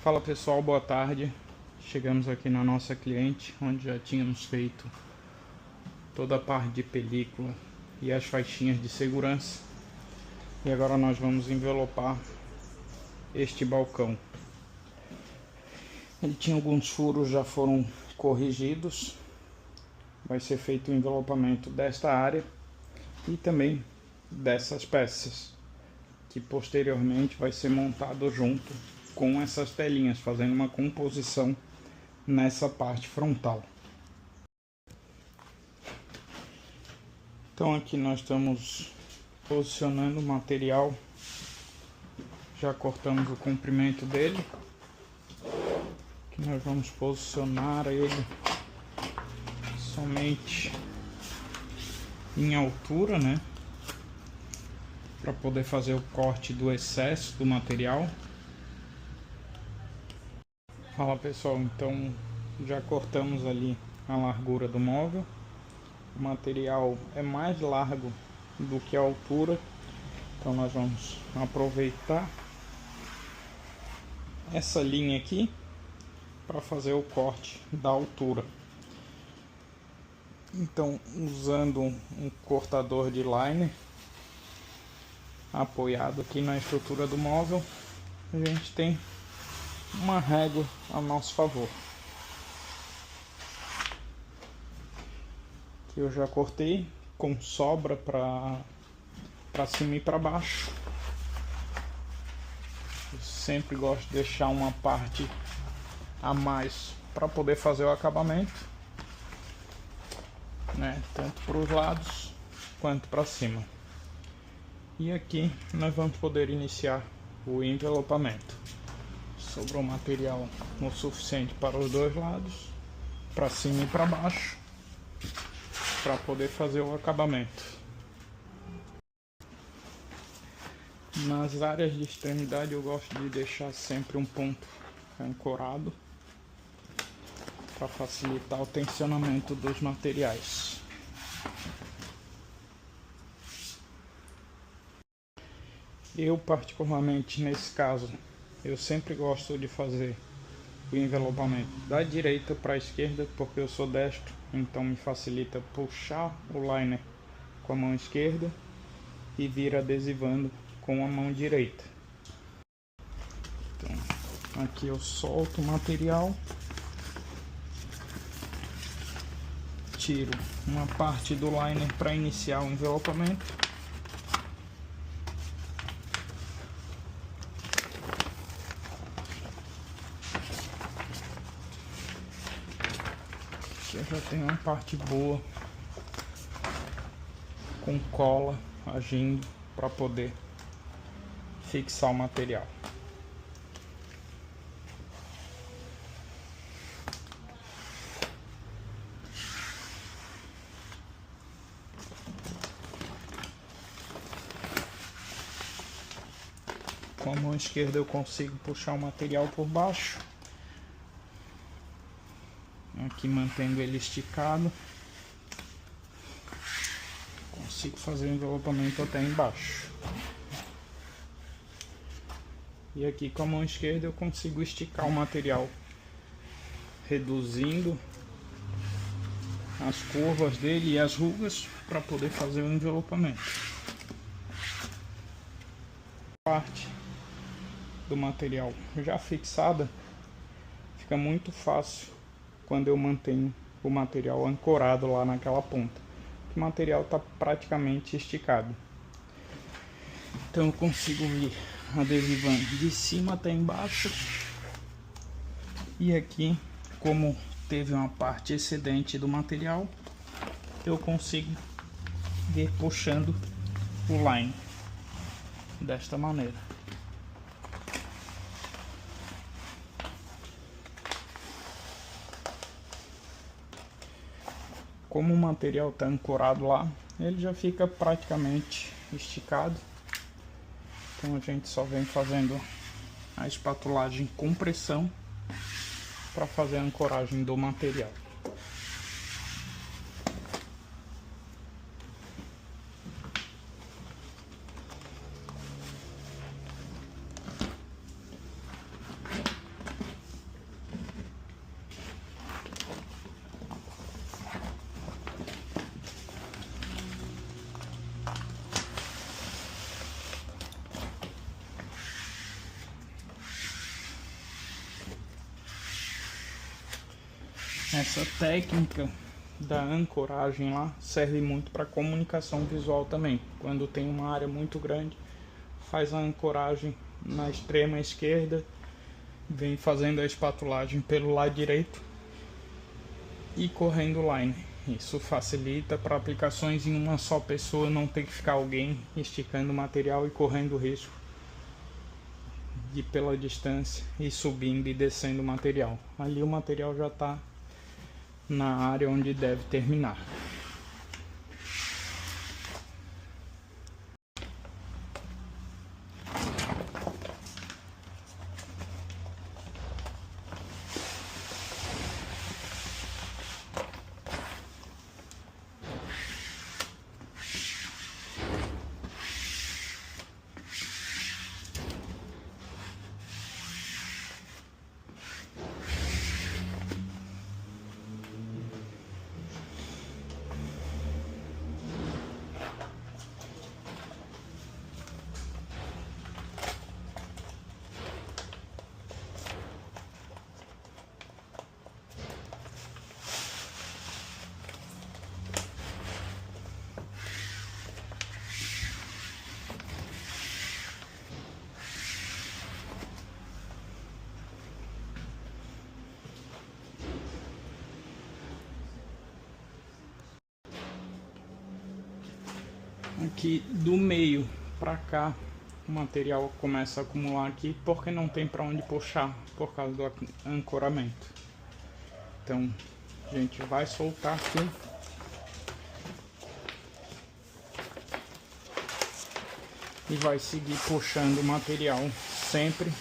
Fala pessoal, boa tarde. Chegamos aqui na nossa cliente, onde já tínhamos feito toda a parte de película e as faixinhas de segurança. E agora nós vamos envelopar este balcão. Ele tinha alguns furos, já foram corrigidos. Vai ser feito o envelopamento desta área e também dessas peças, que posteriormente vai ser montado junto com essas telinhas, fazendo uma composição nessa parte frontal. Então aqui nós estamos posicionando o material, já cortamos o comprimento dele, que nós vamos posicionar ele somente em altura, né, para poder fazer o corte do excesso do material. Fala pessoal, então já cortamos ali a largura do móvel. O material é mais largo do que a altura, então nós vamos aproveitar essa linha aqui para fazer o corte da altura. Então, usando um cortador de liner apoiado aqui na estrutura do móvel, a gente tem uma régua a nosso favor. Aqui eu já cortei com sobra para cima e para baixo. Eu sempre gosto de deixar uma parte a mais para poder fazer o acabamento, né? Tanto para os lados quanto para cima. E aqui nós vamos poder iniciar o envelopamento. Sobrou material o suficiente para os dois lados, para cima e para baixo, para poder fazer o acabamento. Nas áreas de extremidade eu gosto de deixar sempre um ponto ancorado para facilitar o tensionamento dos materiais. Eu particularmente nesse caso, eu sempre gosto de fazer o envelopamento da direita para a esquerda, porque eu sou destro, então me facilita puxar o liner com a mão esquerda e vir adesivando com a mão direita. Então, aqui eu solto o material, tiro uma parte do liner para iniciar o envelopamento. Eu já tenho uma parte boa com cola agindo para poder fixar o material. Com a mão esquerda eu consigo puxar o material por baixo, aqui mantendo ele esticado, consigo fazer o envelopamento até embaixo. E aqui com a mão esquerda eu consigo esticar o material, reduzindo as curvas dele e as rugas para poder fazer o envelopamento. Parte do material já fixada, fica muito fácil quando eu mantenho o material ancorado lá naquela ponta. O material está praticamente esticado. Então eu consigo ir adesivando de cima até embaixo. E aqui, como teve uma parte excedente do material, eu consigo ir puxando o line desta maneira. Como o material está ancorado lá, ele já fica praticamente esticado. Então a gente só vem fazendo a espatulagem com pressão para fazer a ancoragem do material. Essa técnica da ancoragem lá serve muito para comunicação visual também. Quando tem uma área muito grande, faz a ancoragem na extrema esquerda, vem fazendo a espatulagem pelo lado direito e correndo o liner. Isso facilita para aplicações em uma só pessoa, não ter que ficar alguém esticando o material e correndo o risco de ir pela distância e subindo e descendo o material. Ali o material já está na área onde deve terminar. Aqui do meio para cá o material começa a acumular aqui porque não tem para onde puxar por causa do ancoramento. Então a gente vai soltar aqui e vai seguir puxando o material, sempre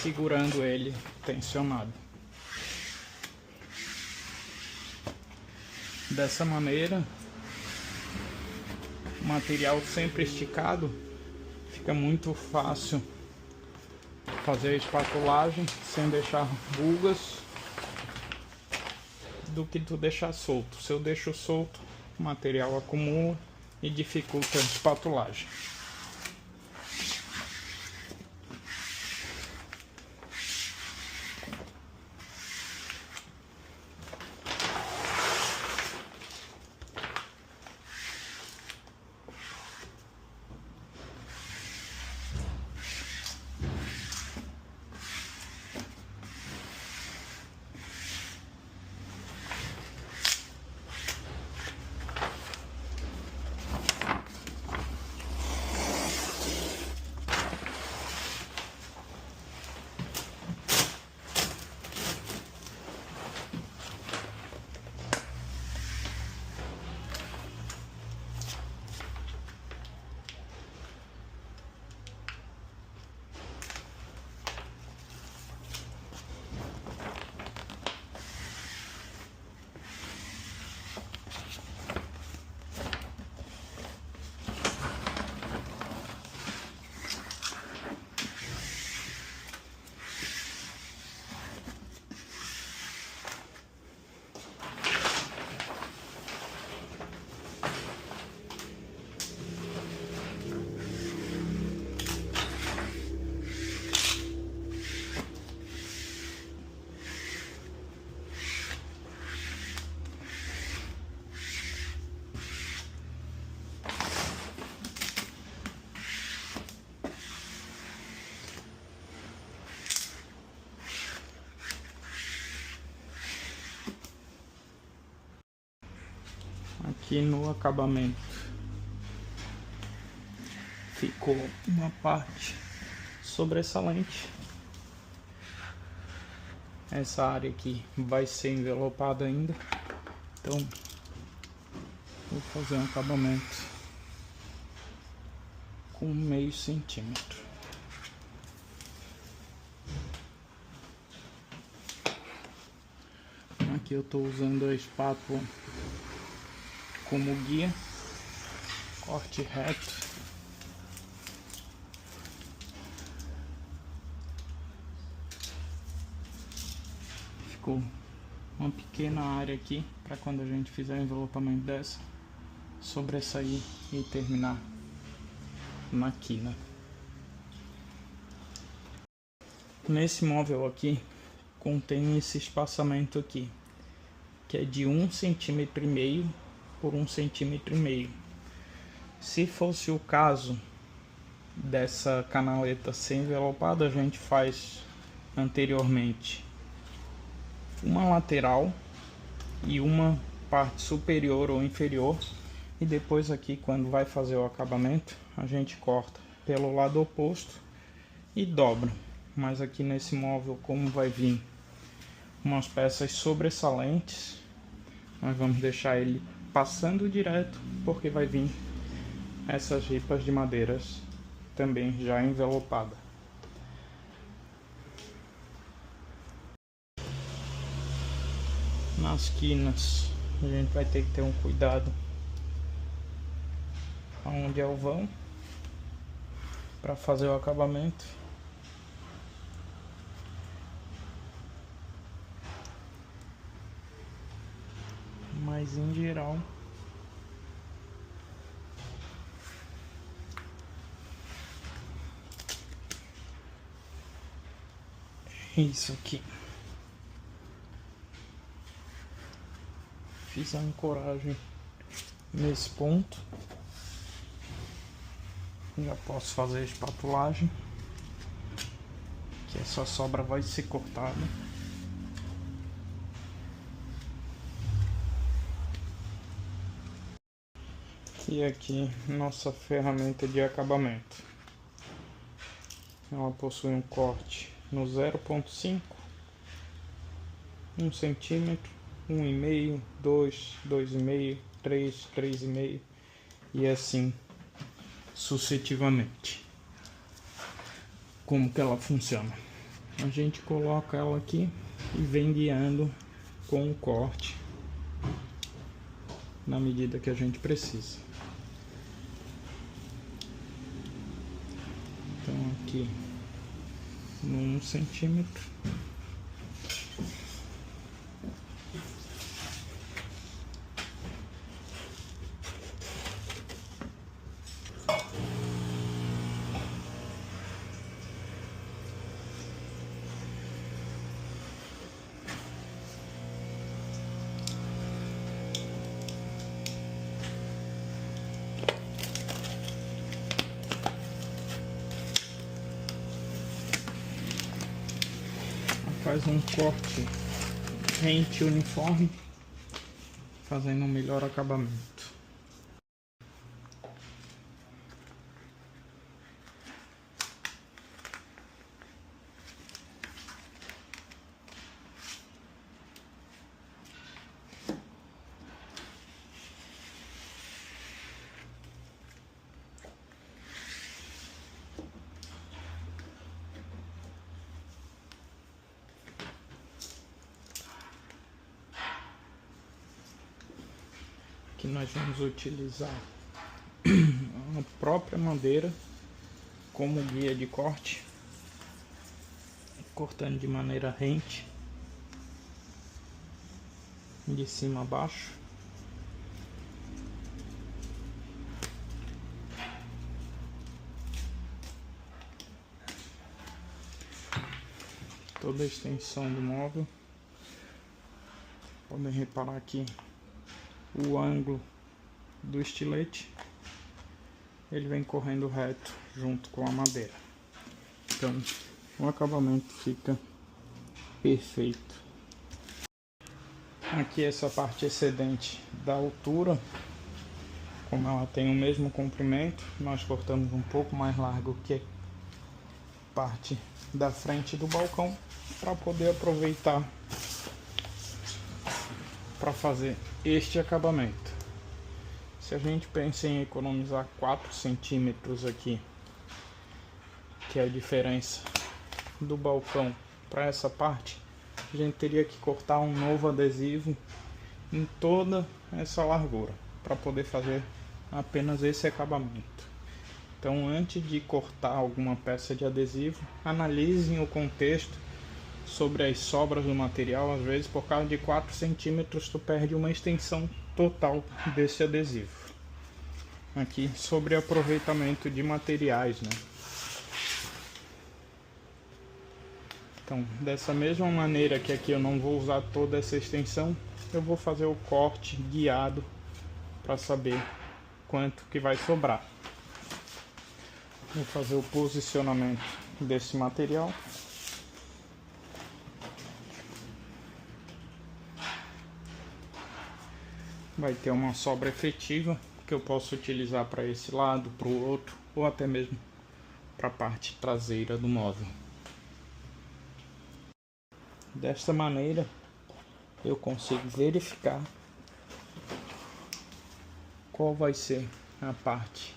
segurando ele tensionado. Dessa maneira, o material sempre esticado, fica muito fácil fazer a espatulagem sem deixar rugas do que tu deixar solto. Se eu deixo solto, o material acumula e dificulta a espatulagem. Aqui no acabamento ficou uma parte sobressalente. Essa área aqui vai ser envelopada ainda, então vou fazer um acabamento com meio centímetro. Aqui eu estou usando a espátula como guia, corte reto. Ficou uma pequena área aqui para quando a gente fizer o envelopamento dessa, sobressair e terminar na quina. Nesse móvel aqui contém esse espaçamento aqui. que é de 1,5 cm por 1,5 cm. Se fosse o caso dessa canaleta ser envelopada, a gente faz anteriormente uma lateral e uma parte superior ou inferior, e depois aqui, quando vai fazer o acabamento, a gente corta pelo lado oposto e dobra. Mas aqui nesse móvel, como vai vir umas peças sobressalentes, nós vamos deixar ele passando direto, porque vai vir essas ripas de madeiras também já envelopada. Nas quinas a gente vai ter que ter um cuidado aonde é o vão para fazer o acabamento. Mas em geral é isso aqui. Fiz a ancoragem nesse ponto. Já posso fazer a espatulagem, que essa sobra vai ser cortada. E aqui nossa ferramenta de acabamento. Ela possui um corte no 0,5, 1 centímetro, 1,5, 2, 2,5, 3, 3,5 e assim sucessivamente. Como que ela funciona? A gente coloca ela aqui e vem guiando com o corte na medida que a gente precisa. Então aqui no 1 centímetro, faz um corte rente uniforme, fazendo um melhor acabamento. Que nós vamos utilizar a própria madeira como guia de corte, cortando de maneira rente, de cima a baixo. Toda a extensão do móvel. Podem reparar aqui o ângulo do estilete, ele vem correndo reto junto com a madeira, então o acabamento fica perfeito. Aqui essa parte excedente da altura, como ela tem o mesmo comprimento, nós cortamos um pouco mais largo que a parte da frente do balcão, para poder aproveitar para fazer este acabamento. Se a gente pensa em economizar 4 centímetros aqui, que é a diferença do balcão para essa parte, a gente teria que cortar um novo adesivo em toda essa largura para poder fazer apenas esse acabamento. Então, antes de cortar alguma peça de adesivo, analisem o contexto sobre as sobras do material. Às vezes, por causa de 4 centímetros, tu perde uma extensão total desse adesivo. Aqui sobre aproveitamento de materiais, né? Então, dessa mesma maneira que aqui eu não vou usar toda essa extensão, eu vou fazer o corte guiado para saber quanto que vai sobrar. Vou fazer o posicionamento desse material. Vai ter uma sobra efetiva que eu posso utilizar para esse lado, para o outro, ou até mesmo para a parte traseira do móvel. Desta maneira eu consigo verificar qual vai ser a parte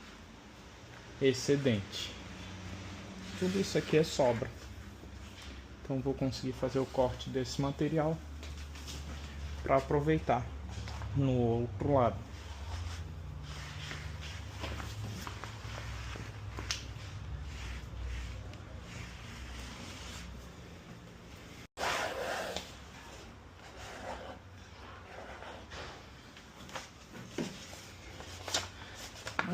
excedente. Tudo isso aqui é sobra, então vou conseguir fazer o corte desse material para aproveitar no outro lado.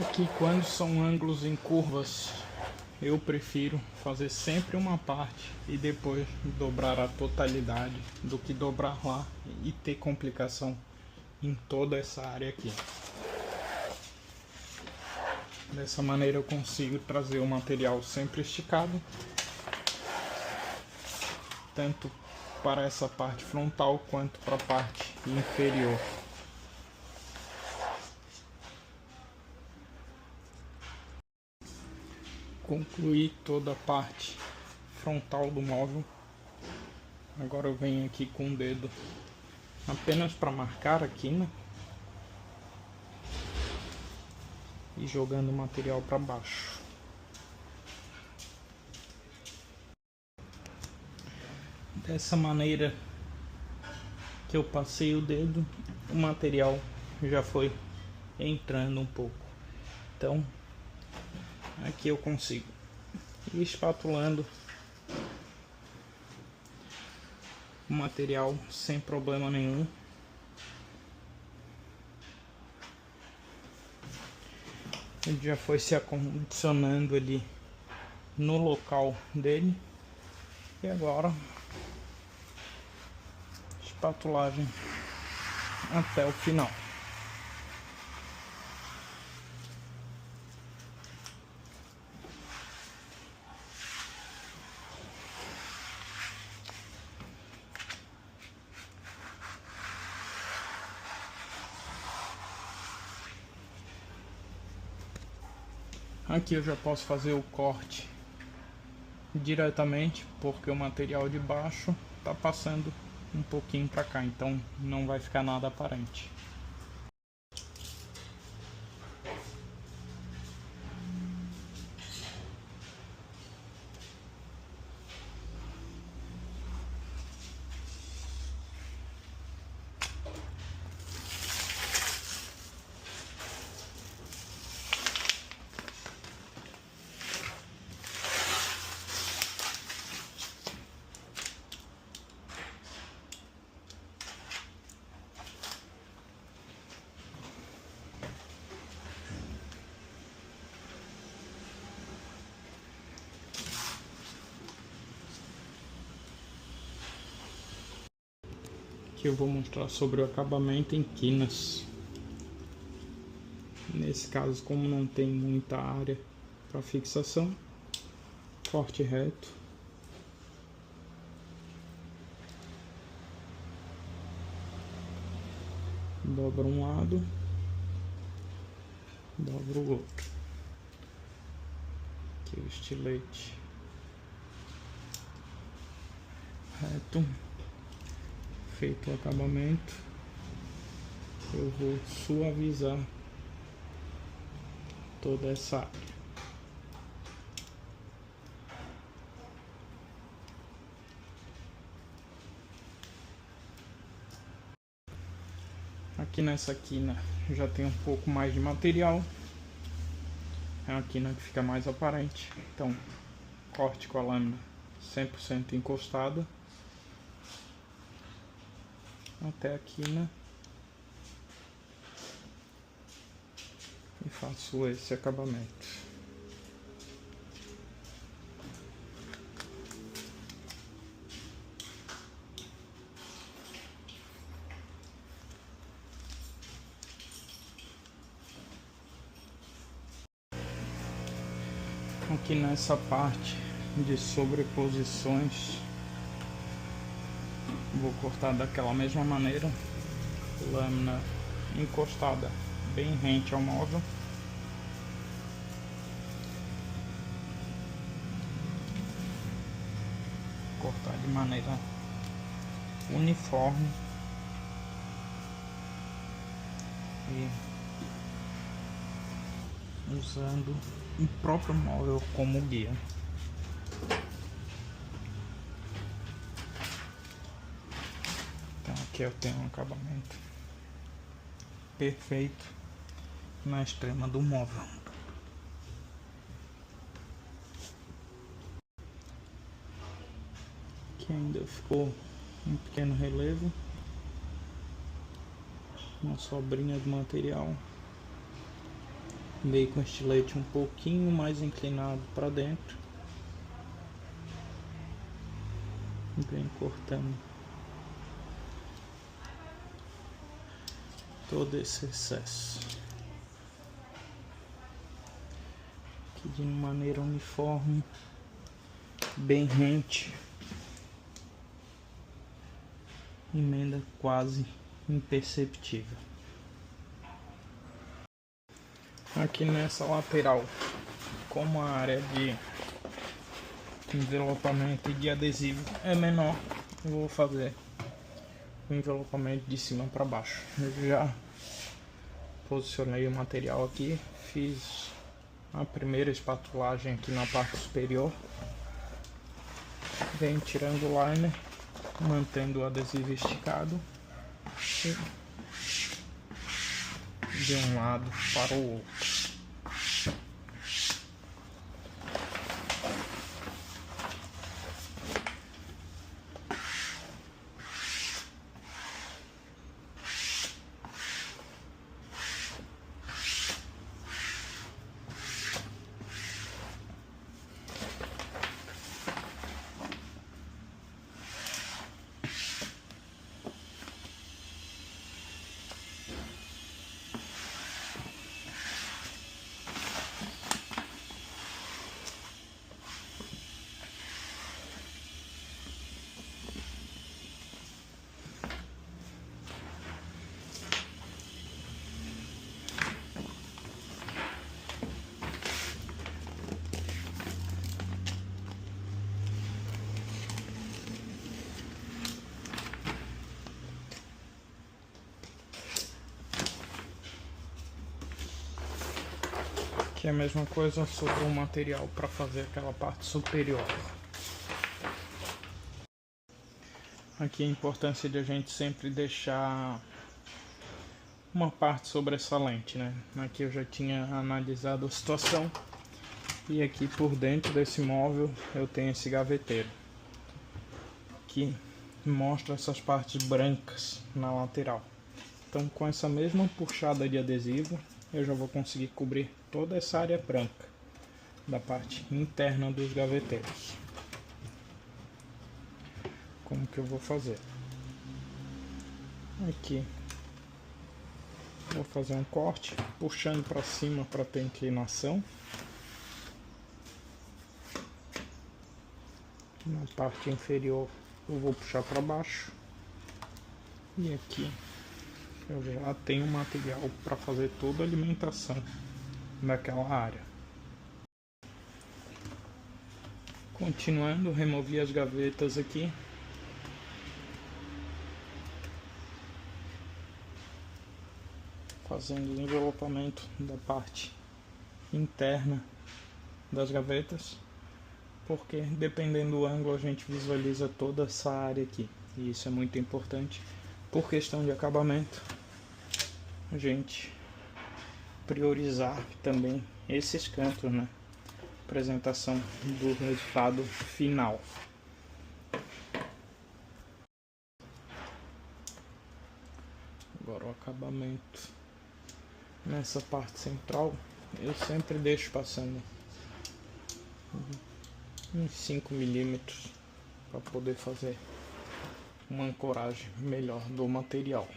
Aqui, quando são ângulos em curvas, eu prefiro fazer sempre uma parte e depois dobrar a totalidade do que dobrar lá e ter complicação em toda essa área aqui. Dessa maneira eu consigo trazer o material sempre esticado, tanto para essa parte frontal quanto para a parte inferior. Concluí toda a parte frontal do móvel. Agora eu venho aqui com o dedo apenas para marcar a quina e jogando o material para baixo. Dessa maneira que eu passei o dedo, o material já foi entrando um pouco. Então aqui eu consigo ir espatulando o material sem problema nenhum. Ele já foi se acondicionando ali no local dele. E agora espatulagem até o final. Aqui eu já posso fazer o corte diretamente, porque o material de baixo está passando um pouquinho para cá, então não vai ficar nada aparente. Aqui eu vou mostrar sobre o acabamento em quinas. Nesse caso, como não tem muita área para fixação, corte reto. Dobra um lado, dobra o outro. Aqui o estilete reto. Feito o acabamento, eu vou suavizar toda essa área. Aqui nessa quina já tem um pouco mais de material, é uma quina que fica mais aparente, então corte com a lâmina 100% encostada até a quina e faço esse acabamento. Aqui nessa parte de sobreposições, vou cortar daquela mesma maneira, lâmina encostada bem rente ao móvel. Cortar de maneira uniforme e usando o próprio móvel como guia. Então aqui eu tenho um acabamento perfeito na extrema do móvel. Aqui ainda ficou um pequeno relevo, uma sobrinha de material. Veio com o estilete um pouquinho mais inclinado para dentro, vem cortando todo esse excesso aqui de maneira uniforme, bem rente, emenda quase imperceptível. Aqui nessa lateral, como a área de envelopamento e de adesivo é menor, eu vou fazer o envelopamento de cima para baixo. Eu já posicionei o material aqui, fiz a primeira espatulagem aqui na parte superior, venho tirando o liner, mantendo o adesivo esticado de um lado para o outro. Aqui é a mesma coisa sobre o material para fazer aquela parte superior. Aqui a importância de a gente sempre deixar uma parte sobressalente, né? Aqui eu já tinha analisado a situação e aqui por dentro desse móvel eu tenho esse gaveteiro que mostra essas partes brancas na lateral. Então com essa mesma puxada de adesivo eu já vou conseguir cobrir toda essa área branca da parte interna dos gaveteiros. Como que eu vou fazer? Aqui vou fazer um corte puxando para cima para ter inclinação. Na parte inferior eu vou puxar para baixo e aqui eu já tenho material para fazer toda a alimentação daquela área. Continuando, removi as gavetas aqui. Fazendo o envelopamento da parte interna das gavetas, porque dependendo do ângulo a gente visualiza toda essa área aqui, e isso é muito importante por questão de acabamento, a gente priorizar também esses cantos, né? Apresentação do resultado final. Agora o acabamento nessa parte central eu sempre deixo passando uns 5 milímetros para poder fazer uma ancoragem melhor do material.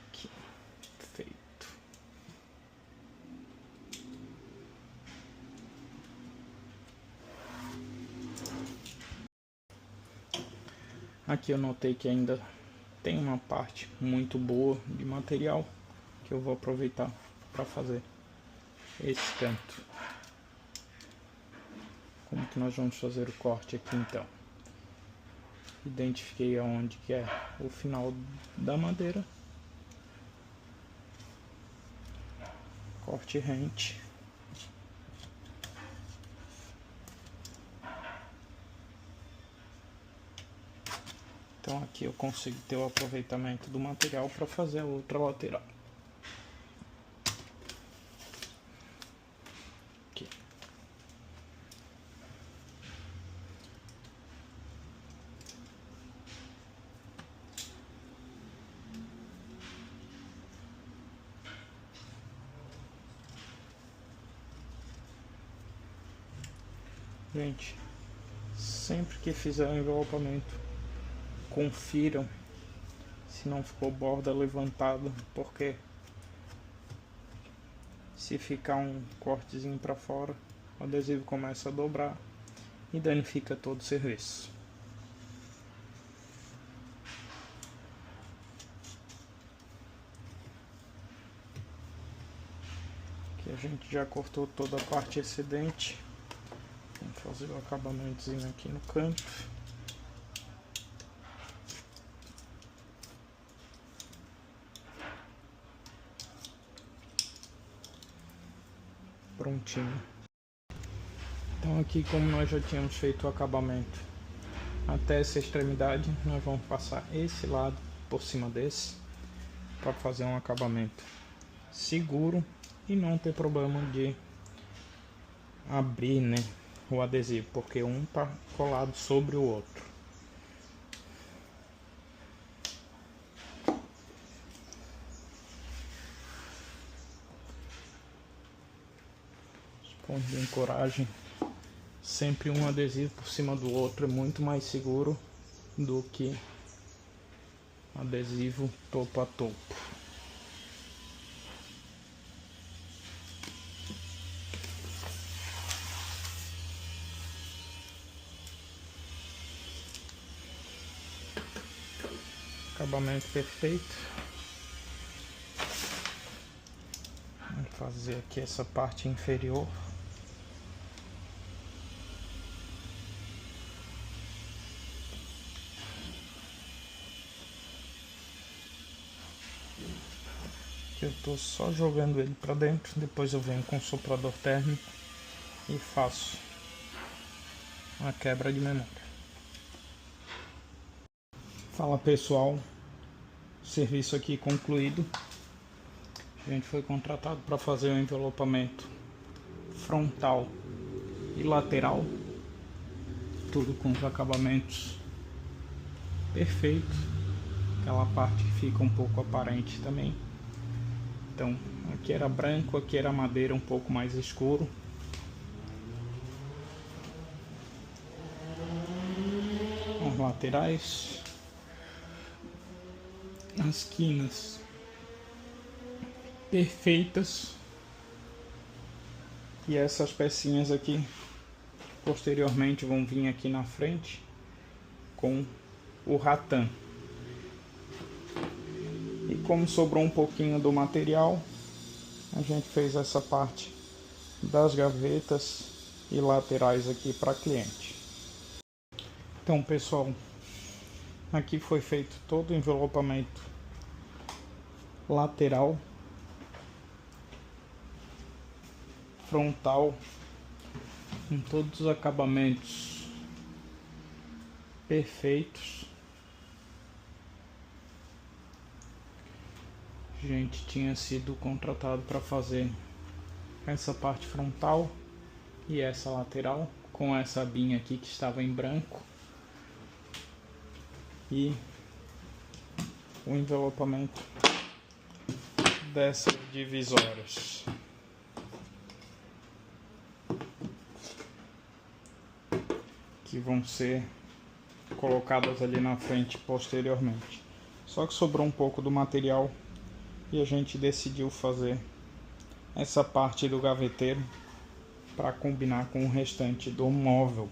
Aqui, feito. Aqui eu notei que ainda tem uma parte muito boa de material que eu vou aproveitar para fazer esse canto. Como que nós vamos fazer o corte aqui então? Identifiquei aonde que é o final da madeira. Corte rente. Então aqui eu consigo ter o aproveitamento do material para fazer a outra lateral. Aqui. Gente, sempre que fizer o envelopamento, confiram se não ficou borda levantada, porque se ficar um cortezinho para fora, o adesivo começa a dobrar e danifica todo o serviço. Aqui a gente já cortou toda a parte excedente. Vamos fazer o acabamentozinho aqui no canto. Prontinho. Então aqui, como nós já tínhamos feito o acabamento até essa extremidade, nós vamos passar esse lado por cima desse para fazer um acabamento seguro e não ter problema de abrir, né, o adesivo, porque um tá colado sobre o outro. Os pontos de ancoragem, sempre um adesivo por cima do outro é muito mais seguro do que adesivo topo a topo. Acabamento perfeito. Vamos fazer aqui essa parte inferior. Aqui eu tô só jogando ele para dentro, depois eu venho com o soprador térmico e faço a quebra de memória. Fala pessoal, serviço aqui concluído. A gente foi contratado para fazer o envelopamento frontal e lateral, tudo com os acabamentos perfeitos. Aquela parte que fica um pouco aparente também. Então aqui era branco, aqui era madeira um pouco mais escuro. As laterais, as quinas perfeitas, e essas pecinhas aqui posteriormente vão vir aqui na frente com o ratã. E como sobrou um pouquinho do material, a gente fez essa parte das gavetas e laterais aqui para cliente. Então pessoal, aqui foi feito todo o envelopamento lateral, frontal, com todos os acabamentos perfeitos. A gente tinha sido contratado para fazer essa parte frontal e essa lateral com essa abinha aqui que estava em branco, e o envelopamento dessas divisórias. Que vão ser colocadas ali na frente posteriormente. Só que sobrou um pouco do material e a gente decidiu fazer essa parte do gaveteiro para combinar com o restante do móvel.